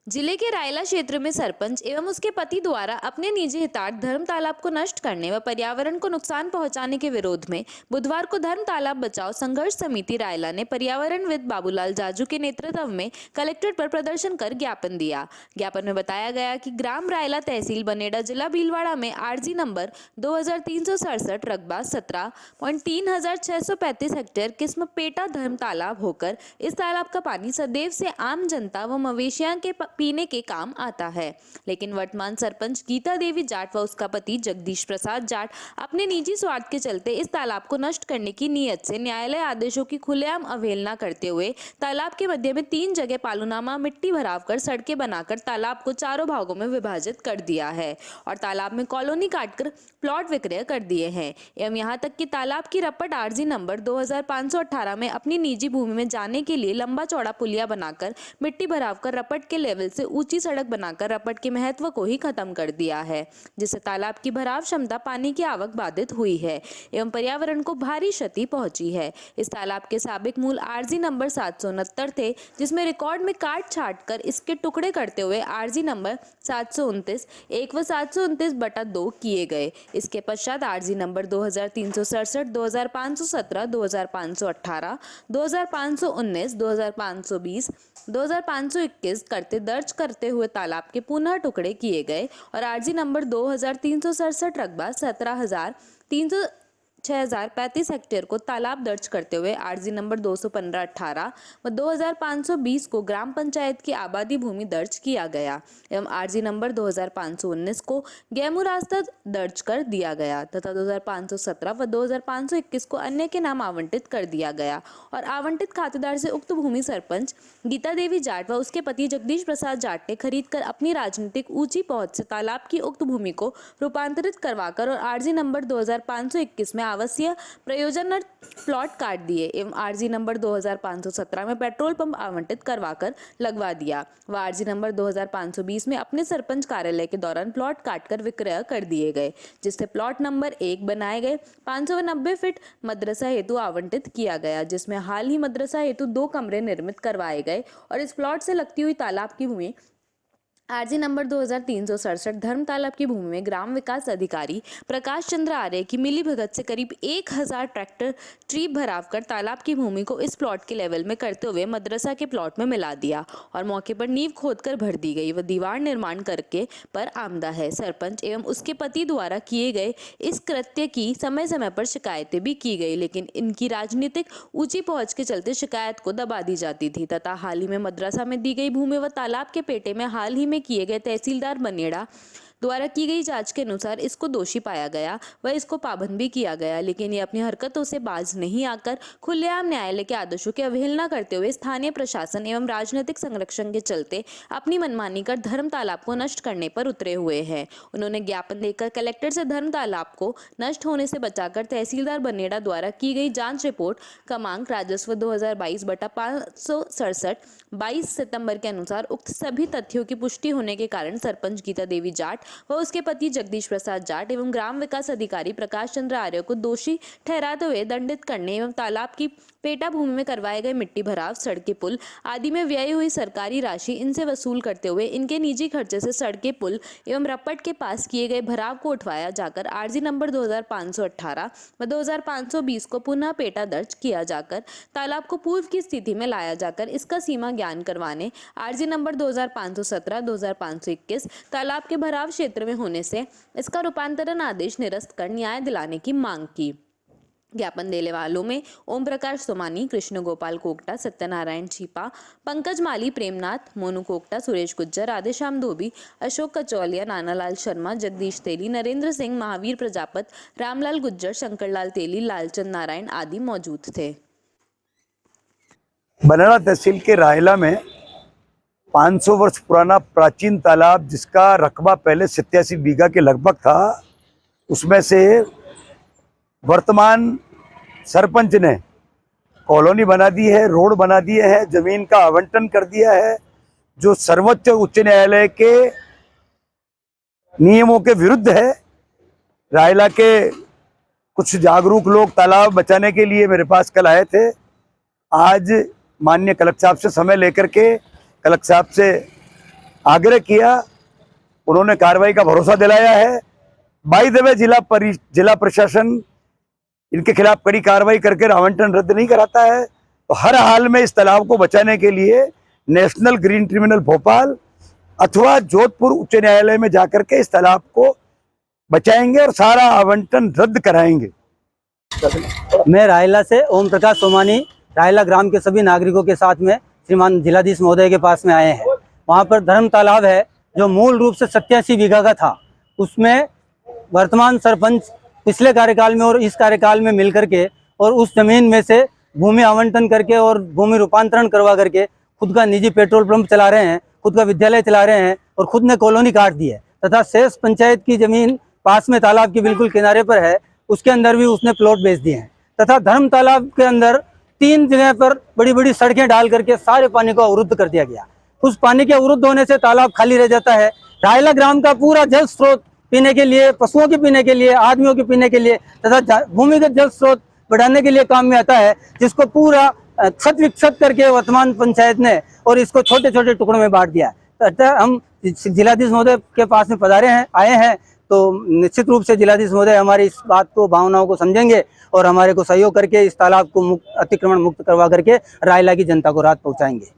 जिले के रायला क्षेत्र में सरपंच एवं उसके पति द्वारा अपने निजी हितार्थ धर्म तालाब को नष्ट करने व पर्यावरण को नुकसान पहुंचाने के विरोध में बुधवार को धर्म तालाब बचाओ संघर्ष समिति रायला ने पर्यावरणविद बाबूलाल जाजू के नेतृत्व में कलेक्ट्रेट पर प्रदर्शन कर ज्ञापन दिया। ज्ञापन में बताया गया कि ग्राम रायला तहसील बनेड़ा जिला भीलवाड़ा में आरजी नंबर 2367 रकबा 17.3635 हेक्टेयर किस्म पेटा धर्म तालाब होकर इस तालाब का पानी सदैव से आम जनता व मवेशियों के पीने के काम आता है, लेकिन वर्तमान सरपंच गीता देवी जाट व उसका पति जगदीश प्रसाद जाट अपने निजी स्वार्थ के चलते इस तालाब को नष्ट करने की नीयत से न्यायालय आदेशों की खुलेआम अवहेलना करते हुए तालाब के मध्य में 3 जगह पालूनामा मिट्टी भराव कर सड़कें बनाकर तालाब को चारों भागों में विभाजित कर दिया है और तालाब में कॉलोनी काटकर प्लॉट विक्रय कर दिए हैं एवं यहाँ तक कि तालाब की रपट आरजी नंबर 2518 में अपनी निजी भूमि में जाने के लिए लंबा चौड़ा पुलिया बनाकर मिट्टी भराव कर रपट के लेवल से ऊंची सड़क बनाकर रपट के महत्व को ही खत्म कर दिया है, जिससे तालाब की भराव क्षमता पानी की आवक बाधित हुई है एवं पर्यावरण को भारी क्षति पहुंची है। इस तालाब के साबिक मूल आरजी नंबर 769 थे, जिसमें रिकॉर्ड में काट छाट कर इसके टुकड़े करते हुए आरजी नंबर 729 1 व 729/2 किए गए। इसके पश्चात आरजी नंबर 2367, 2517, 2518, 2519, 2520, 2521 दर्ज करते हुए तालाब के पुनः टुकड़े किए गए और आरजी नंबर 2367 रकबा 6035 हेक्टेयर को तालाब दर्ज करते हुए आरजी नंबर 215/18 व 2520 को ग्राम पंचायत की आबादी भूमि दर्ज किया गया एवं आरजी नंबर 2519 को गेमू रास्ता दर्ज कर दिया गया तथा 2517 व 2521 को अन्य के नाम आवंटित कर दिया गया और आवंटित खातेदार से उक्त भूमि सरपंच गीता देवी जाट व उसके पति जगदीश प्रसाद जाट ने खरीद कर अपनी राजनीतिक ऊंची पहुंच से तालाब की उक्त भूमि को रूपांतरित करवाकर और आरजी नंबर 2521 में आवासीय प्रयोजन प्लॉट काट दिए एवं आरजी नंबर 2517 में पेट्रोल पंप आवंटित करवाकर लगवा दिया व आरजी नंबर 2520 में अपने सरपंच कार्यालय के दौरान प्लॉट काटकर विक्रय कर दिए गए, जिससे प्लॉट नंबर 1 बनाए गए 590 फीट मदरसा हेतु आवंटित किया गया, जिसमें हाल ही मदरसा हेतु 2 कमरे निर्मित करवाए गए और इस प्लॉट से लगती हुई तालाब की भूमि आरजी नंबर 2367 धर्म तालाब की भूमि में ग्राम विकास अधिकारी प्रकाश चंद्र आर्य की मिली भगत से करीब 1000 ट्रैक्टर ट्री भराव कर तालाब की भूमि को इस प्लॉट के लेवल में करते हुए मदरसा के प्लॉट में मिला दिया और मौके पर नींव खोदकर भर दी गई व दीवार निर्माण करके पर आमदा है। सरपंच एवं उसके पति द्वारा किए गए इस कृत्य की समय समय पर शिकायतें भी की गई, लेकिन इनकी राजनीतिक ऊंची पहुंच के चलते शिकायत को दबा दी जाती थी तथा हाल ही में मदरसा में दी गई भूमि व तालाब के पेटे में हाल ही में किए गए तहसीलदार बनेड़ा द्वारा की गई जांच के अनुसार इसको दोषी पाया गया व इसको पाबंद भी किया गया, लेकिन ये अपनी हरकतों से बाज नहीं आकर खुलेआम न्यायालय के आदेशों की अवहेलना करते हुए स्थानीय प्रशासन एवं राजनीतिक संरक्षण के चलते अपनी मनमानी कर धर्म तालाब को नष्ट करने पर उतरे हुए हैं। उन्होंने ज्ञापन देकर कलेक्टर से धर्म तालाब को नष्ट होने से बचाकर तहसीलदार बनेड़ा द्वारा की गई जाँच रिपोर्ट क्रमांक राजस्व 2022/567 22 सितंबर के अनुसार उक्त सभी तथ्यों की पुष्टि होने के कारण सरपंच गीता देवी जाट व उसके पति जगदीश प्रसाद जाट एवं ग्राम विकास अधिकारी प्रकाश चंद्र आर्य को दोषी ठहराते हुए दंडित करने एवं तालाब की पेटा भूमि में करवाए गए मिट्टी भराव, सड़कें, पुल आदि में व्यय हुई सरकारी राशि इनसे वसूल करते हुए इनके निजी खर्चे से सड़कें, पुल एवं रपट के पास किए गए भराव को उठवाया जाकर आरजी नंबर 2518 व 2520 को पुनः पेटा दर्ज किया जाकर तालाब को पूर्व की स्थिति में लाया जाकर इसका सीमा ज्ञान करवाने आरजी नंबर 2517, 2521 तालाब के भराव क्षेत्र में होने से इसका रूपांतरण आदेश निरस्त कर न्याय दिलाने की मांग की। ज्ञापन देने वालों में ओम प्रकाश सोमानी, कृष्ण गोपाल कोकटा, सत्यनारायण छीपा, पंकज माली, प्रेमनाथ, मोनू कोकटा, सुरेश गुज्जर, राधेश्याम धोबी, अशोक कचौलिया, नानालाल शर्मा, जगदीश तेली, नरेंद्र सिंह, महावीर प्रजापत, रामलाल गुज्जर, शंकरलाल तेली, लालचंद नारायण आदि मौजूद थे। बनेड़ा तहसील के रायला में 500 वर्ष पुराना प्राचीन तालाब, जिसका रकबा पहले 87 बीघा के लगभग था, उसमें से वर्तमान सरपंच ने कॉलोनी बना दी है, रोड बना दिए है, जमीन का आवंटन कर दिया है, जो सर्वोच्च उच्च न्यायालय के नियमों के विरुद्ध है। रायला के कुछ जागरूक लोग तालाब बचाने के लिए मेरे पास कल आए थे। आज माननीय कलेक्टर साहब से समय लेकर के कलेक्टर साहब से आग्रह किया, उन्होंने कार्रवाई का भरोसा दिलाया है। बाय द वे जिला प्रशासन इनके खिलाफ कड़ी कार्रवाई करके आवंटन रद्द नहीं कराता है, तो हर हाल में इस तालाब को बचाने के लिए नेशनल ग्रीन ट्रिब्यूनल भोपाल अथवा जोधपुर उच्च न्यायालय में जाकर के इस तालाब को बचाएंगे और सारा आवंटन रद्द कराएंगे। मैं रायला से ओम प्रकाश सोमानी, रायला ग्राम के सभी नागरिकों के साथ में श्रीमान जिलाधीश महोदय के पास में आए हैं। वहाँ पर धर्म तालाब है जो मूल रूप से 87 बीघा का था। उसमें वर्तमान सरपंच पिछले कार्यकाल में और इस कार्यकाल में मिलकर के और उस जमीन में से भूमि आवंटन करके और भूमि रूपांतरण करवा करके खुद का निजी पेट्रोल पंप चला रहे हैं, खुद का विद्यालय चला रहे हैं और खुद ने कॉलोनी काट दी है। तथा शेष पंचायत की जमीन पास में तालाब के बिल्कुल किनारे पर है, उसके अंदर भी उसने प्लॉट बेच दिए हैं। तथा धर्म तालाब के अंदर 3 जगह पर बड़ी बड़ी सड़कें डाल करके सारे पानी को अवरुद्ध कर दिया गया। उस पानी के अवरुद्ध होने से तालाब खाली रह जाता है। रायला ग्राम का पूरा जल स्रोत पीने के लिए, पशुओं के पीने के लिए, आदमियों के पीने के लिए तथा भूमिगत जल स्रोत बढ़ाने के लिए काम में आता है, जिसको पूरा क्षत विक्षत करके वर्तमान पंचायत ने और इसको छोटे छोटे टुकड़ों में बांट दिया। अतः हम जिलाधीश महोदय के पास में पधारे हैं, आए हैं, तो निश्चित रूप से जिलाधीश महोदय हमारी इस बात को, भावनाओं को समझेंगे और हमारे को सहयोग करके इस तालाब को अतिक्रमण मुक्त करवा करके रायला की जनता को राहत पहुंचाएंगे।